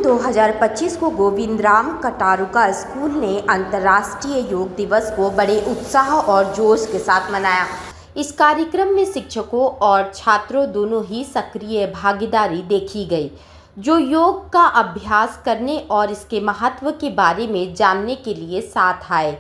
2025 को गोविंदराम कटारुका स्कूल ने अंतर्राष्ट्रीय योग दिवस को बड़े उत्साह और जोश के साथ मनाया। इस कार्यक्रम में शिक्षकों और छात्रों दोनों ही सक्रिय भागीदारी देखी गई, जो योग का अभ्यास करने और इसके महत्व के बारे में जानने के लिए साथ आए।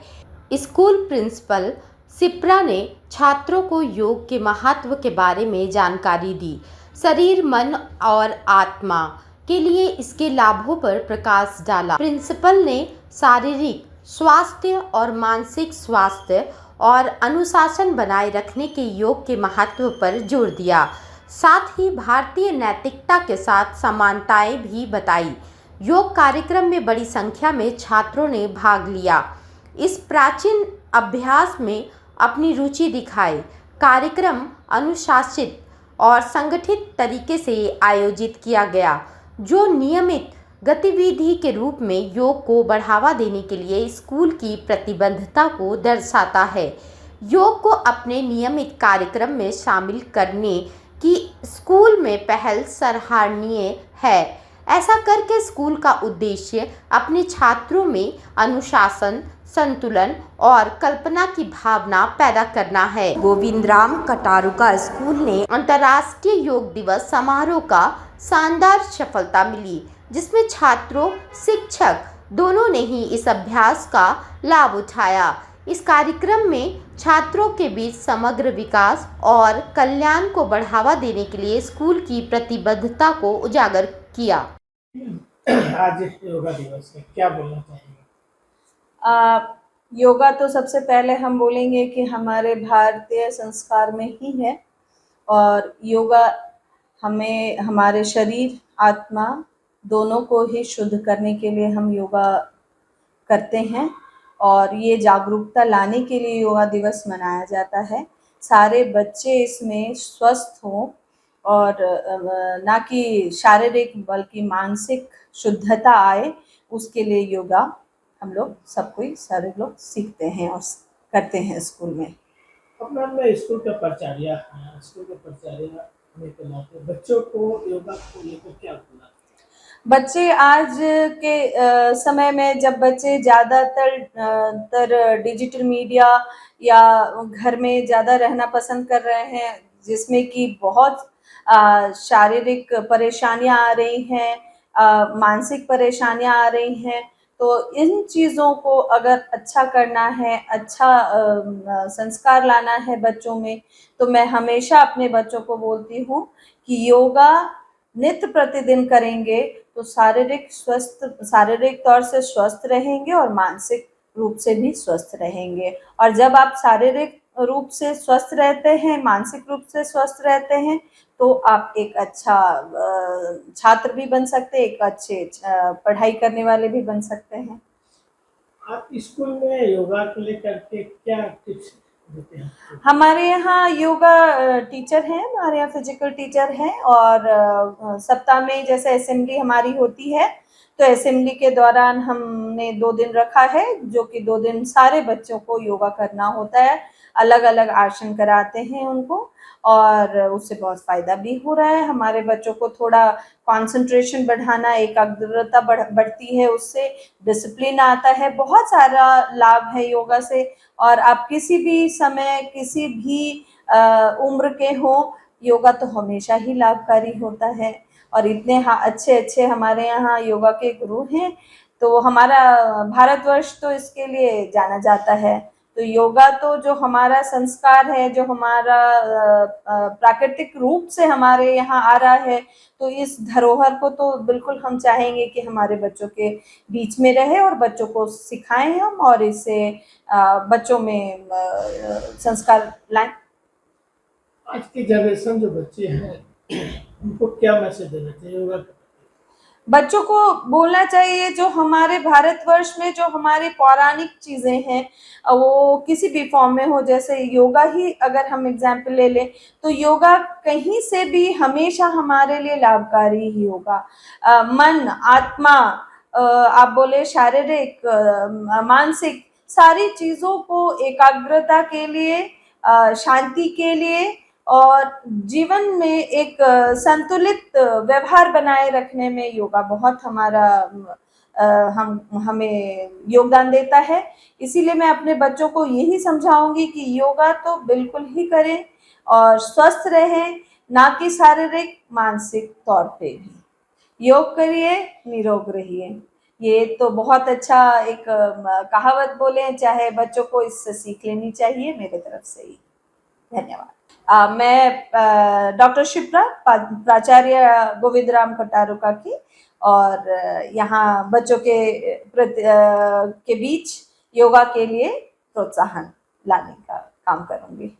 स्कूल प्रिंसिपल शिप्रा ने छात्रों को योग के महत्व के बारे में जानकारी दी, शरीर, मन और आत्मा के लिए इसके लाभों पर प्रकाश डाला। प्रिंसिपल ने शारीरिक स्वास्थ्य और मानसिक स्वास्थ्य और अनुशासन बनाए रखने के योग के महत्व पर जोर दिया। साथ ही भारतीय नैतिकता के साथ समानताएं भी बताई। योग कार्यक्रम में बड़ी संख्या में छात्रों ने भाग लिया। इस प्राचीन अभ्यास में अपनी रुचि दिखाई। कार्यक्रम अनुशासित और संगठित तरीके से आयोजित किया गया, जो नियमित गतिविधि के रूप में योग को बढ़ावा देने के लिए स्कूल की प्रतिबद्धता को दर्शाता है। योग को अपने नियमित कार्यक्रम में शामिल करने की स्कूल में पहल सराहनीय है। ऐसा करके स्कूल का उद्देश्य अपने छात्रों में अनुशासन, संतुलन और कल्पना की भावना पैदा करना है। गोविंदराम कटारुका स्कूल ने अंतर्राष्ट्रीय योग दिवस समारोह का शानदार सफलता मिली, जिसमें छात्रों, शिक्षक दोनों ने ही इस अभ्यास का लाभ उठाया। इस कार्यक्रम में छात्रों के बीच समग्र विकास और कल्याण को बढ़ावा देने के लिए स्कूल की प्रतिबद्धता को उजागर किया। आज योगा दिवस है, क्या बोलना चाहेंगे? योगा तो सबसे पहले हम बोलेंगे कि हमारे भारतीय संस्कार में ही है, और योगा हमें हमारे शरीर, आत्मा दोनों को ही शुद्ध करने के लिए हम योगा करते हैं, और ये जागरूकता लाने के लिए योगा दिवस मनाया जाता है। सारे बच्चे इसमें स्वस्थ हों और ना कि शारीरिक बल्कि मानसिक शुद्धता आए, उसके लिए योगा हम लोग सारे लोग सीखते हैं और करते हैं स्कूल में। अपना मैं स्कूल के प्राचार्य होने के नाते बच्चों को योगा को लेकर क्या बोला? बच्चे आज के समय में, जब बच्चे ज़्यादातर डिजिटल मीडिया या घर में ज़्यादा रहना पसंद कर रहे हैं, जिसमें कि बहुत शारीरिक परेशानियां आ रही हैं, मानसिक परेशानियां आ रही हैं, तो इन चीज़ों को अगर अच्छा करना है, अच्छा संस्कार लाना है बच्चों में, तो मैं हमेशा अपने बच्चों को बोलती हूँ कि योगा नित्य प्रतिदिन करेंगे तो शारीरिक तौर से स्वस्थ रहेंगे और मानसिक रूप से भी स्वस्थ रहेंगे। और जब आप शारीरिक रूप से स्वस्थ रहते हैं, मानसिक रूप से स्वस्थ रहते हैं, तो आप एक अच्छा छात्र भी बन सकते हैं, एक अच्छे पढ़ाई करने वाले भी बन सकते हैं। आप स्कूल में योगा को लेकर के क्या टिप्स देते हैं? हमारे यहाँ योगा टीचर हैं, हमारे यहाँ फिजिकल टीचर हैं, और सप्ताह में जैसे असेंबली हमारी होती है, तो असेंबली के दौरान हमने 2 दिन रखा है, जो कि 2 दिन सारे बच्चों को योगा करना होता है। अलग अलग आसन कराते हैं उनको, और उससे बहुत फ़ायदा भी हो रहा है। हमारे बच्चों को थोड़ा कंसंट्रेशन बढ़ाना, एकाग्रता बढ़ती है, उससे डिसिप्लिन आता है। बहुत सारा लाभ है योगा से, और आप किसी भी समय, किसी भी उम्र के हो, योगा तो हमेशा ही लाभकारी होता है। और इतने अच्छे हमारे यहाँ योगा के गुरु हैं, तो हमारा भारतवर्ष तो इसके लिए जाना जाता है। तो योगा तो जो हमारा संस्कार है, जो हमारा प्राकृतिक रूप से हमारे यहाँ आ रहा है, तो इस धरोहर को तो बिल्कुल हम चाहेंगे कि हमारे बच्चों के बीच में रहे और बच्चों को सिखाएं हम, और इससे बच्चों में संस्कार लाएं। आज की जनरेशन जो बच्चे हैं उनको क्या मैसेज देना चाहिए योगा के? बच्चों को बोलना चाहिए, जो हमारे भारतवर्ष में जो हमारी पौराणिक चीज़ें हैं, वो किसी भी फॉर्म में हो, जैसे योगा ही अगर हम एग्जाम्पल ले लें, तो योगा कहीं से भी हमेशा हमारे लिए लाभकारी ही होगा। मन, आत्मा, आप बोले शारीरिक, मानसिक, सारी चीज़ों को एकाग्रता के लिए, शांति के लिए और जीवन में एक संतुलित व्यवहार बनाए रखने में योगा बहुत हमारा हम हमें योगदान देता है। इसीलिए मैं अपने बच्चों को यही समझाऊंगी कि योगा तो बिल्कुल ही करें और स्वस्थ रहें, ना कि शारीरिक मानसिक तौर पे भी। योग करिए, निरोग रहिए। ये तो बहुत अच्छा एक कहावत बोले, चाहे बच्चों को इससे सीख लेनी चाहिए मेरे तरफ से ही। धन्यवाद। मैं डॉक्टर शिप्रा, प्राचार्य गोविंद राम कटारुका की, और यहाँ बच्चों के बीच योगा के लिए प्रोत्साहन लाने का काम करूंगी।